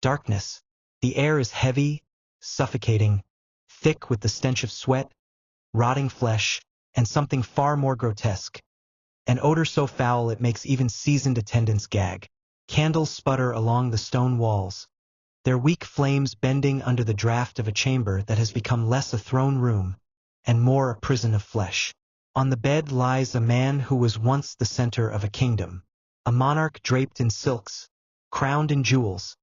Darkness. The air is heavy, suffocating, thick with the stench of sweat, rotting flesh, and something far more grotesque. An odor so foul it makes even seasoned attendants gag. Candles sputter along the stone walls, their weak flames bending under the draft of a chamber that has become less a throne room and more a prison of flesh. On the bed lies a man who was once the center of a kingdom, a monarch draped in silks, crowned in jewels,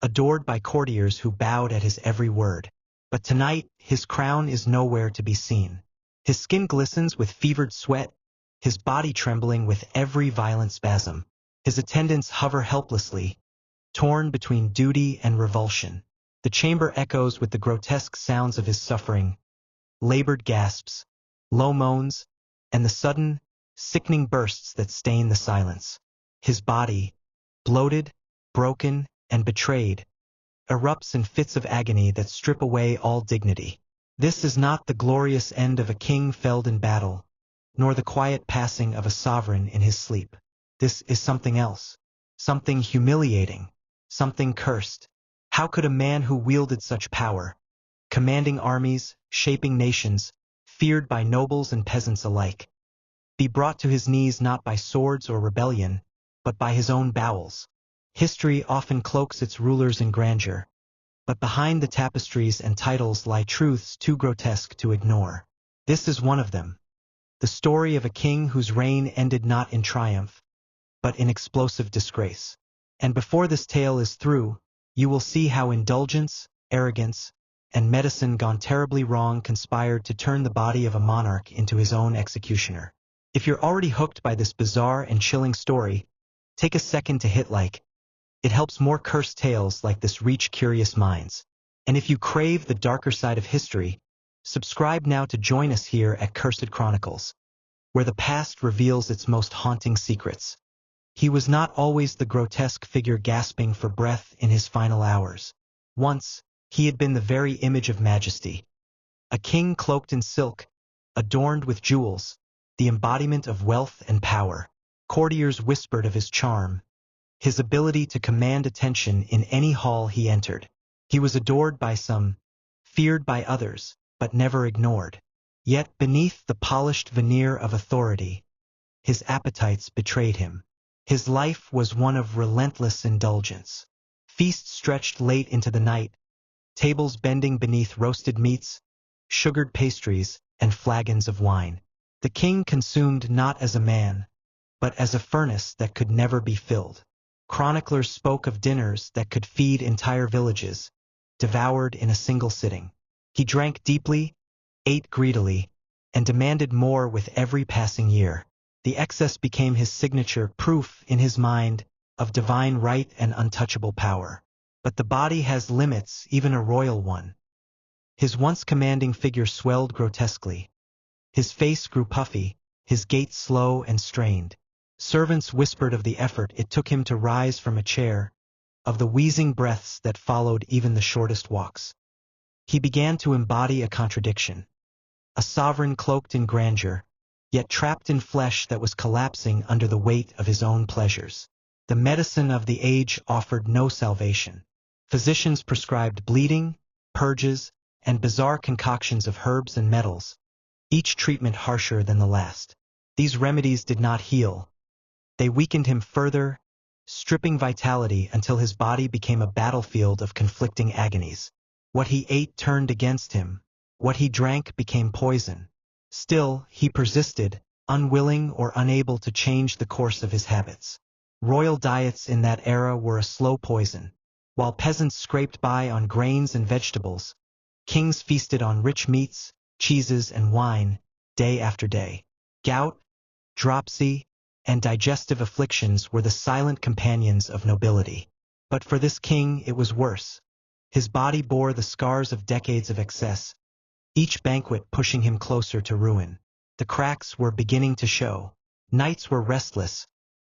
adored by courtiers who bowed at his every word. But tonight his crown is nowhere to be seen. His skin glistens with fevered sweat, his body trembling with every violent spasm. His attendants hover helplessly, torn between duty and revulsion. The chamber echoes with the grotesque sounds of his suffering, labored gasps, low moans, and the sudden, sickening bursts that stain the silence. His body, bloated, broken, and betrayed, erupts in fits of agony that strip away all dignity. This is not the glorious end of a king felled in battle, nor the quiet passing of a sovereign in his sleep. This is something else, something humiliating, something cursed. How could a man who wielded such power, commanding armies, shaping nations, feared by nobles and peasants alike, be brought to his knees not by swords or rebellion, but by his own bowels? History often cloaks its rulers in grandeur, but behind the tapestries and titles lie truths too grotesque to ignore. This is one of them, the story of a king whose reign ended not in triumph, but in explosive disgrace. And before this tale is through, you will see how indulgence, arrogance, and medicine gone terribly wrong conspired to turn the body of a monarch into his own executioner. If you're already hooked by this bizarre and chilling story, take a second to hit like. It helps more cursed tales like this reach curious minds. And if you crave the darker side of history, subscribe now to join us here at Cursed Chronicles, where the past reveals its most haunting secrets. He was not always the grotesque figure gasping for breath in his final hours. Once, he had been the very image of majesty. A king cloaked in silk, adorned with jewels, the embodiment of wealth and power. Courtiers whispered of his charm, his ability to command attention in any hall he entered. He was adored by some, feared by others, but never ignored. Yet beneath the polished veneer of authority, his appetites betrayed him. His life was one of relentless indulgence. Feasts stretched late into the night, tables bending beneath roasted meats, sugared pastries, and flagons of wine. The king consumed not as a man, but as a furnace that could never be filled. Chroniclers spoke of dinners that could feed entire villages, devoured in a single sitting. He drank deeply, ate greedily, and demanded more with every passing year. The excess became his signature, proof in his mind of divine right and untouchable power. But the body has limits, even a royal one. His once commanding figure swelled grotesquely. His face grew puffy, his gait slow and strained. Servants whispered of the effort it took him to rise from a chair, of the wheezing breaths that followed even the shortest walks. He began to embody a contradiction. A sovereign cloaked in grandeur, yet trapped in flesh that was collapsing under the weight of his own pleasures. The medicine of the age offered no salvation. Physicians prescribed bleeding, purges, and bizarre concoctions of herbs and metals, each treatment harsher than the last. These remedies did not heal. They weakened him further, stripping vitality until his body became a battlefield of conflicting agonies. What he ate turned against him. What he drank became poison. Still, he persisted, unwilling or unable to change the course of his habits. Royal diets in that era were a slow poison. While peasants scraped by on grains and vegetables, kings feasted on rich meats, cheeses, and wine, day after day. Gout, dropsy, and digestive afflictions were the silent companions of nobility. But for this king it was worse. His body bore the scars of decades of excess, each banquet pushing him closer to ruin. The cracks were beginning to show. Nights were restless,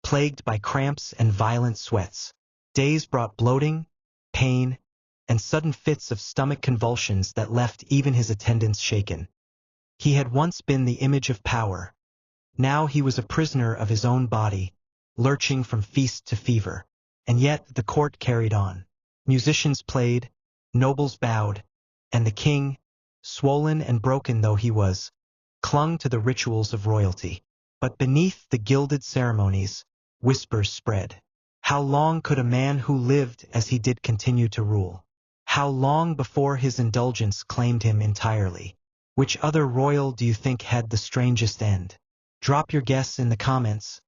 plagued by cramps and violent sweats. Days brought bloating, pain, and sudden fits of stomach convulsions that left even his attendants shaken. He had once been the image of power. Now he was a prisoner of his own body, lurching from feast to fever. And yet the court carried on. Musicians played, nobles bowed, and the king, swollen and broken though he was, clung to the rituals of royalty. But beneath the gilded ceremonies, whispers spread. How long could a man who lived as he did continue to rule? How long before his indulgence claimed him entirely? Which other royal do you think had the strangest end? Drop your guess in the comments.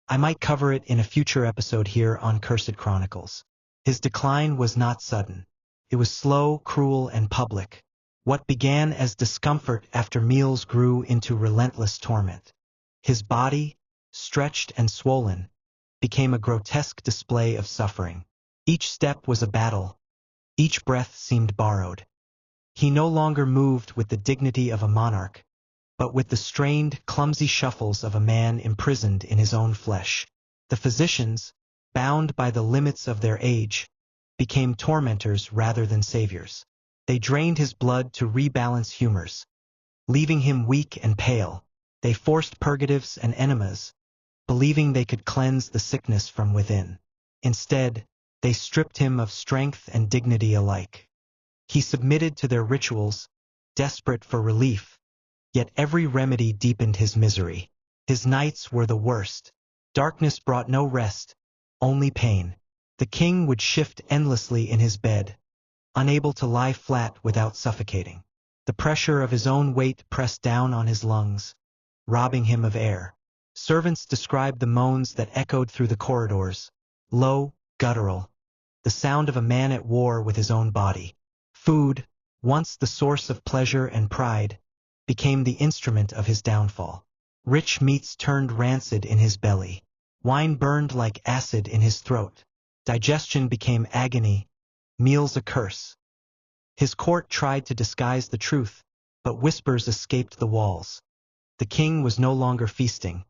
I might cover it in a future episode here on Cursed Chronicles. His decline was not sudden. It was slow, cruel, and public. What began as discomfort after meals grew into relentless torment. His body, stretched and swollen, became a grotesque display of suffering. Each step was a battle. Each breath seemed borrowed. He no longer moved with the dignity of a monarch, but with the strained, clumsy shuffles of a man imprisoned in his own flesh. The physicians, bound by the limits of their age, became tormentors rather than saviors. They drained his blood to rebalance humors, leaving him weak and pale. They forced purgatives and enemas, believing they could cleanse the sickness from within. Instead, they stripped him of strength and dignity alike. He submitted to their rituals, desperate for relief, yet every remedy deepened his misery. His nights were the worst. Darkness brought no rest, only pain. The king would shift endlessly in his bed, unable to lie flat without suffocating. The pressure of his own weight pressed down on his lungs, robbing him of air. Servants described the moans that echoed through the corridors, low, guttural, the sound of a man at war with his own body. Food, once the source of pleasure and pride, became the instrument of his downfall. Rich meats turned rancid in his belly. Wine burned like acid in his throat. Digestion became agony, meals a curse. His court tried to disguise the truth, but whispers escaped the walls. The king was no longer feasting.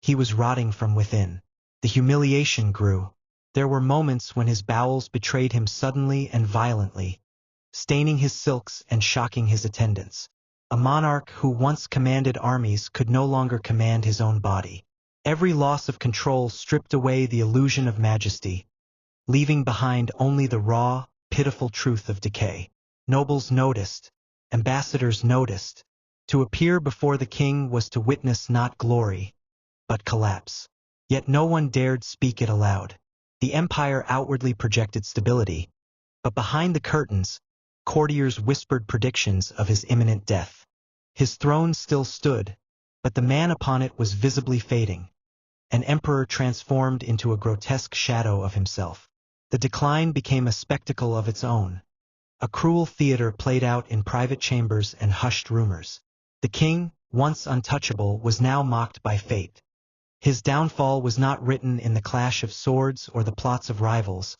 He was rotting from within. The humiliation grew. There were moments when his bowels betrayed him suddenly and violently, staining his silks and shocking his attendants. A monarch who once commanded armies could no longer command his own body. Every loss of control stripped away the illusion of majesty, leaving behind only the raw, pitiful truth of decay. Nobles noticed, ambassadors noticed. To appear before the king was to witness not glory, but collapse. Yet no one dared speak it aloud. The empire outwardly projected stability, but behind the curtains, courtiers whispered predictions of his imminent death. His throne still stood, but the man upon it was visibly fading, an emperor transformed into a grotesque shadow of himself. The decline became a spectacle of its own, a cruel theater played out in private chambers and hushed rumors. The king, once untouchable, was now mocked by fate. His downfall was not written in the clash of swords or the plots of rivals,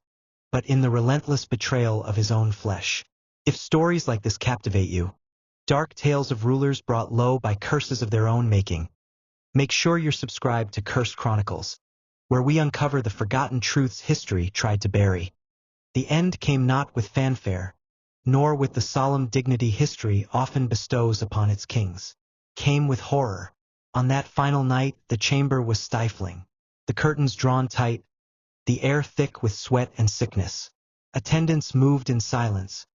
but in the relentless betrayal of his own flesh. If stories like this captivate you, dark tales of rulers brought low by curses of their own making, make sure you're subscribed to Cursed Chronicles, where we uncover the forgotten truths history tried to bury. The end came not with fanfare, nor with the solemn dignity history often bestows upon its kings. Came with horror. On that final night, the chamber was stifling, the curtains drawn tight, the air thick with sweat and sickness. Attendants moved in silence,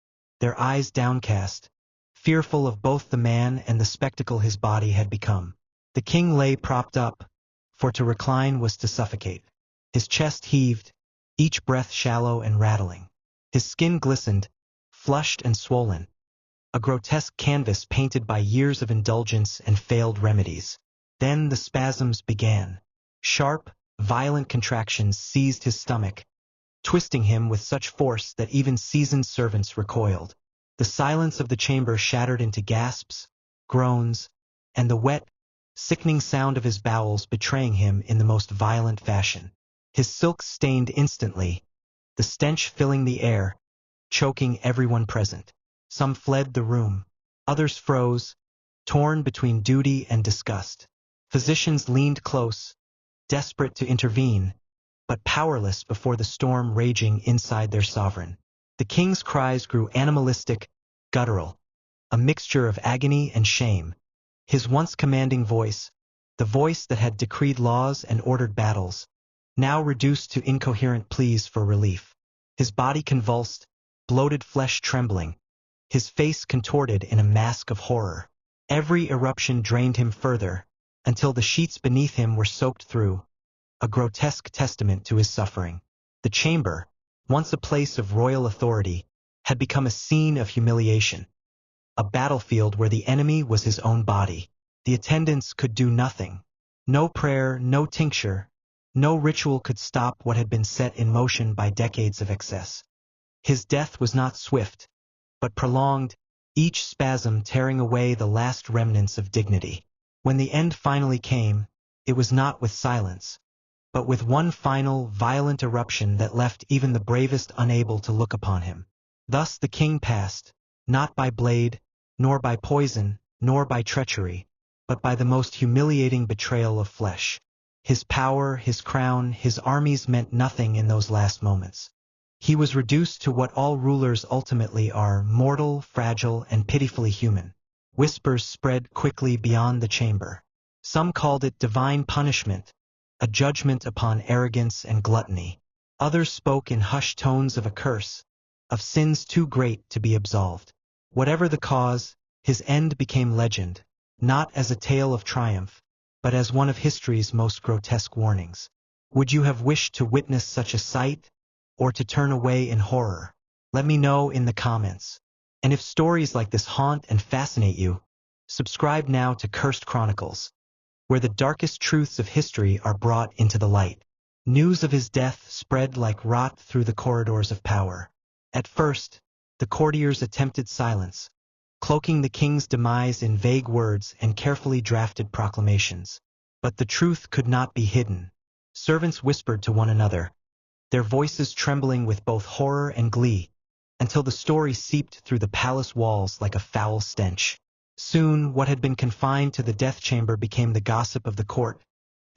their eyes downcast, fearful of both the man and the spectacle his body had become. The king lay propped up, for to recline was to suffocate. His chest heaved, each breath shallow and rattling. His skin glistened, flushed and swollen, a grotesque canvas painted by years of indulgence and failed remedies. Then the spasms began. Sharp, violent contractions seized his stomach, twisting him with such force that even seasoned servants recoiled. The silence of the chamber shattered into gasps, groans, and the wet, sickening sound of his bowels betraying him in the most violent fashion. His silks stained instantly, the stench filling the air, choking everyone present. Some fled the room. Others froze, torn between duty and disgust. Physicians leaned close, desperate to intervene, but powerless before the storm raging inside their sovereign. The king's cries grew animalistic, guttural, a mixture of agony and shame. His once commanding voice, the voice that had decreed laws and ordered battles, now reduced to incoherent pleas for relief. his body convulsed, bloated flesh trembling, his face contorted in a mask of horror. Every eruption drained him further, until the sheets beneath him were soaked through, a grotesque testament to his suffering. The chamber, once a place of royal authority, had become a scene of humiliation, a battlefield where the enemy was his own body. The attendants could do nothing. No prayer, no tincture, no ritual could stop what had been set in motion by decades of excess. His death was not swift, but prolonged, each spasm tearing away the last remnants of dignity. When the end finally came, it was not with silence, but with one final, violent eruption that left even the bravest unable to look upon him. Thus the king passed, not by blade, nor by poison, nor by treachery, but by the most humiliating betrayal of flesh. His power, his crown, his armies meant nothing in those last moments. He was reduced to what all rulers ultimately are: mortal, fragile, and pitifully human. Whispers spread quickly beyond the chamber. Some called it divine punishment, a judgment upon arrogance and gluttony. Others spoke in hushed tones of a curse, of sins too great to be absolved. Whatever the cause, his end became legend, not as a tale of triumph, but as one of history's most grotesque warnings. Would you have wished to witness such a sight, or to turn away in horror? Let me know in the comments. And if stories like this haunt and fascinate you, subscribe now to Cursed Chronicles, where the darkest truths of history are brought into the light. News of his death spread like rot through the corridors of power. At first, the courtiers attempted silence, cloaking the king's demise in vague words and carefully drafted proclamations. But the truth could not be hidden. Servants whispered to one another, their voices trembling with both horror and glee, until the story seeped through the palace walls like a foul stench. Soon, what had been confined to the death chamber became the gossip of the court,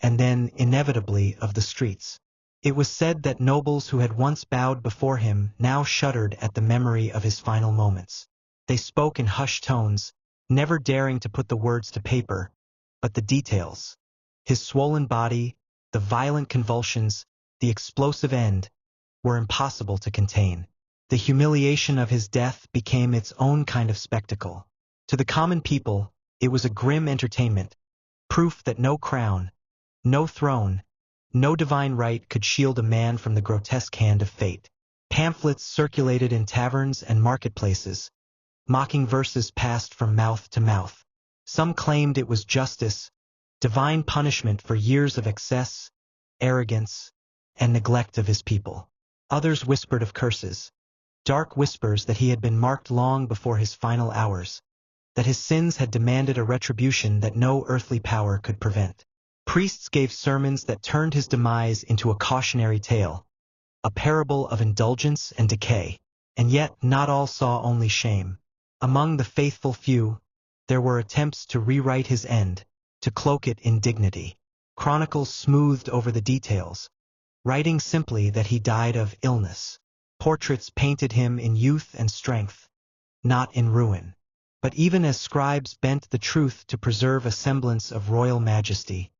and then, inevitably, of the streets. It was said that nobles who had once bowed before him now shuddered at the memory of his final moments. They spoke in hushed tones, never daring to put the words to paper, but the details. His swollen body, the violent convulsions, the explosive end, were impossible to contain. The humiliation of his death became its own kind of spectacle. To the common people, it was a grim entertainment, proof that no crown, no throne, no divine right could shield a man from the grotesque hand of fate. Pamphlets circulated in taverns and marketplaces. Mocking verses passed from mouth to mouth. Some claimed it was justice, divine punishment for years of excess, arrogance, and neglect of his people. Others whispered of curses, dark whispers that he had been marked long before his final hours, that his sins had demanded a retribution that no earthly power could prevent. Priests gave sermons that turned his demise into a cautionary tale, a parable of indulgence and decay. And yet not all saw only shame. Among the faithful few, there were attempts to rewrite his end, to cloak it in dignity. Chronicles smoothed over the details, writing simply that he died of illness. Portraits painted him in youth and strength, not in ruin. But even as scribes bent the truth to preserve a semblance of royal majesty,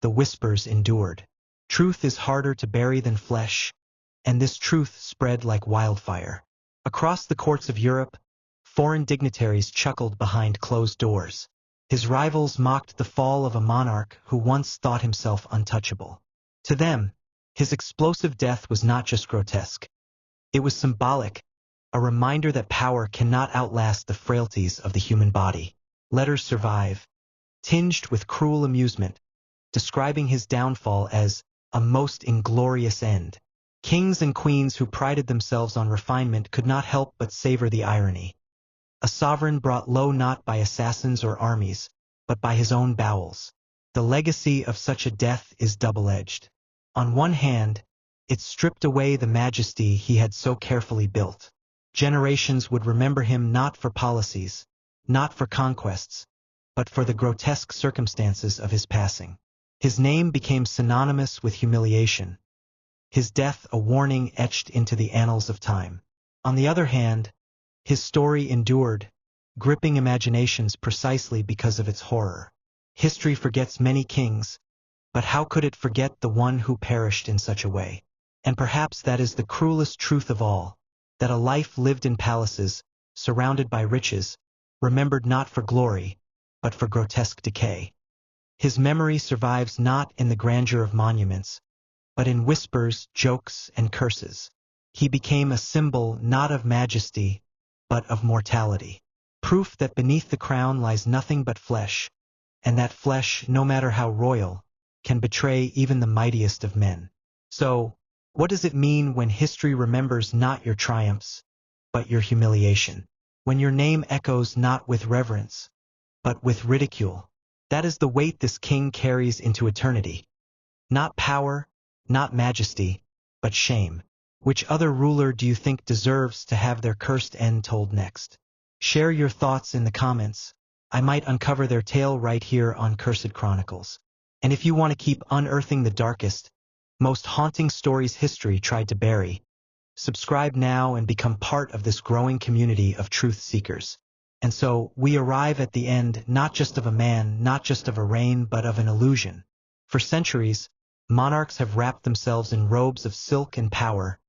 the whispers endured. Truth is harder to bury than flesh, and this truth spread like wildfire. Across the courts of Europe, foreign dignitaries chuckled behind closed doors. His rivals mocked the fall of a monarch who once thought himself untouchable. To them, his explosive death was not just grotesque. It was symbolic, a reminder that power cannot outlast the frailties of the human body. Letters survive, tinged with cruel amusement, describing his downfall as a most inglorious end. Kings and queens who prided themselves on refinement could not help but savor the irony. A sovereign brought low not by assassins or armies, but by his own bowels. The legacy of such a death is double-edged. On one hand, it stripped away the majesty he had so carefully built. Generations would remember him not for policies, not for conquests, but for the grotesque circumstances of his passing. His name became synonymous with humiliation, his death a warning etched into the annals of time. On the other hand, his story endured, gripping imaginations precisely because of its horror. History forgets many kings, but how could it forget the one who perished in such a way? And perhaps that is the cruelest truth of all, that a life lived in palaces, surrounded by riches, remembered not for glory, but for grotesque decay. His memory survives not in the grandeur of monuments, but in whispers, jokes, and curses. He became a symbol not of majesty, but of mortality. Proof that beneath the crown lies nothing but flesh, and that flesh, no matter how royal, can betray even the mightiest of men. So, what does it mean when history remembers not your triumphs, but your humiliation? When your name echoes not with reverence, but with ridicule? That is the weight this king carries into eternity. Not power, not majesty, but shame. Which other ruler do you think deserves to have their cursed end told next? Share your thoughts in the comments. I might uncover their tale right here on Cursed Chronicles. And if you want to keep unearthing the darkest, most haunting stories history tried to bury, subscribe now and become part of this growing community of truth seekers. And so, we arrive at the end not just of a man, not just of a reign, but of an illusion. For centuries, monarchs have wrapped themselves in robes of silk and power,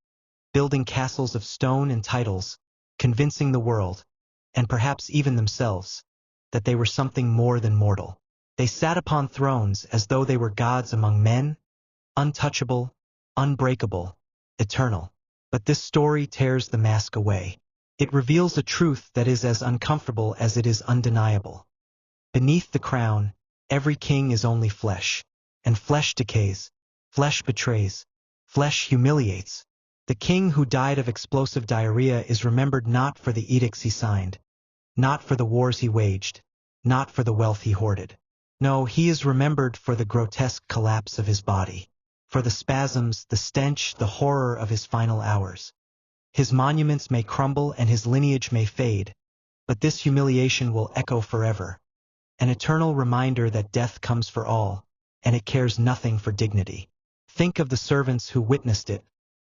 building castles of stone and titles, convincing the world, and perhaps even themselves, that they were something more than mortal. They sat upon thrones as though they were gods among men, untouchable, unbreakable, eternal. But this story tears the mask away. It reveals a truth that is as uncomfortable as it is undeniable. Beneath the crown, every king is only flesh, and flesh decays, flesh betrays, flesh humiliates. The king who died of explosive diarrhea is remembered not for the edicts he signed, not for the wars he waged, not for the wealth he hoarded. No, he is remembered for the grotesque collapse of his body, for the spasms, the stench, the horror of his final hours. His monuments may crumble and his lineage may fade, but this humiliation will echo forever, an eternal reminder that death comes for all, and it cares nothing for dignity. Think of the servants who witnessed it,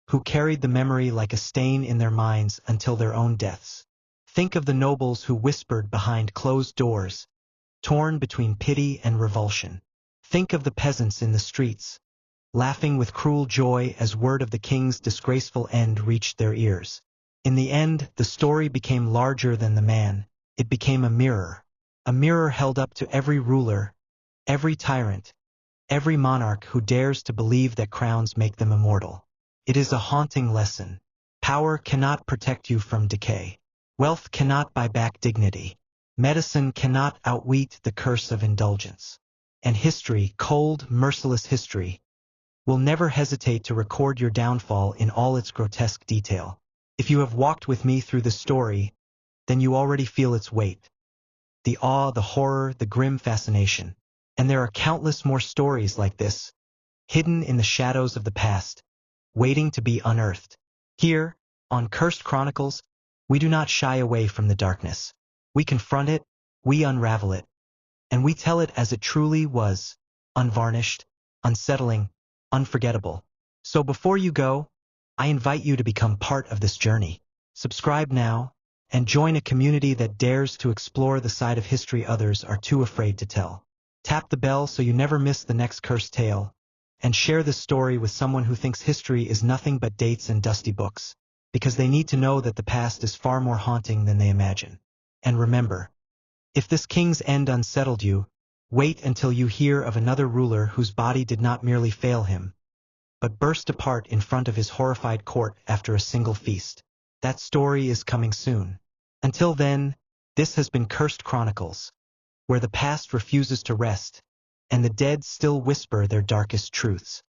who carried the memory like a stain in their minds until their own deaths. Think of the nobles who whispered behind closed doors, torn between pity and revulsion. Think of the peasants in the streets, laughing with cruel joy as word of the king's disgraceful end reached their ears. In the end, the story became larger than the man. It became a mirror held up to every ruler, every tyrant, every monarch who dares to believe that crowns make them immortal. It is a haunting lesson. Power cannot protect you from decay. Wealth cannot buy back dignity. Medicine cannot outwit the curse of indulgence. And history, cold, merciless history, will never hesitate to record your downfall in all its grotesque detail. If you have walked with me through this story, then you already feel its weight. The awe, the horror, the grim fascination. And there are countless more stories like this, hidden in the shadows of the past, waiting to be unearthed. Here, on Cursed Chronicles, we do not shy away from the darkness. We confront it, we unravel it, and we tell it as it truly was, unvarnished, unsettling, unforgettable. So before you go, I invite you to become part of this journey. Subscribe now, and join a community that dares to explore the side of history others are too afraid to tell. Tap the bell so you never miss the next cursed tale, and share this story with someone who thinks history is nothing but dates and dusty books, because they need to know that the past is far more haunting than they imagine. And remember, if this king's end unsettled you, wait until you hear of another ruler whose body did not merely fail him, but burst apart in front of his horrified court after a single feast. That story is coming soon. Until then, this has been Cursed Chronicles, where the past refuses to rest, and the dead still whisper their darkest truths.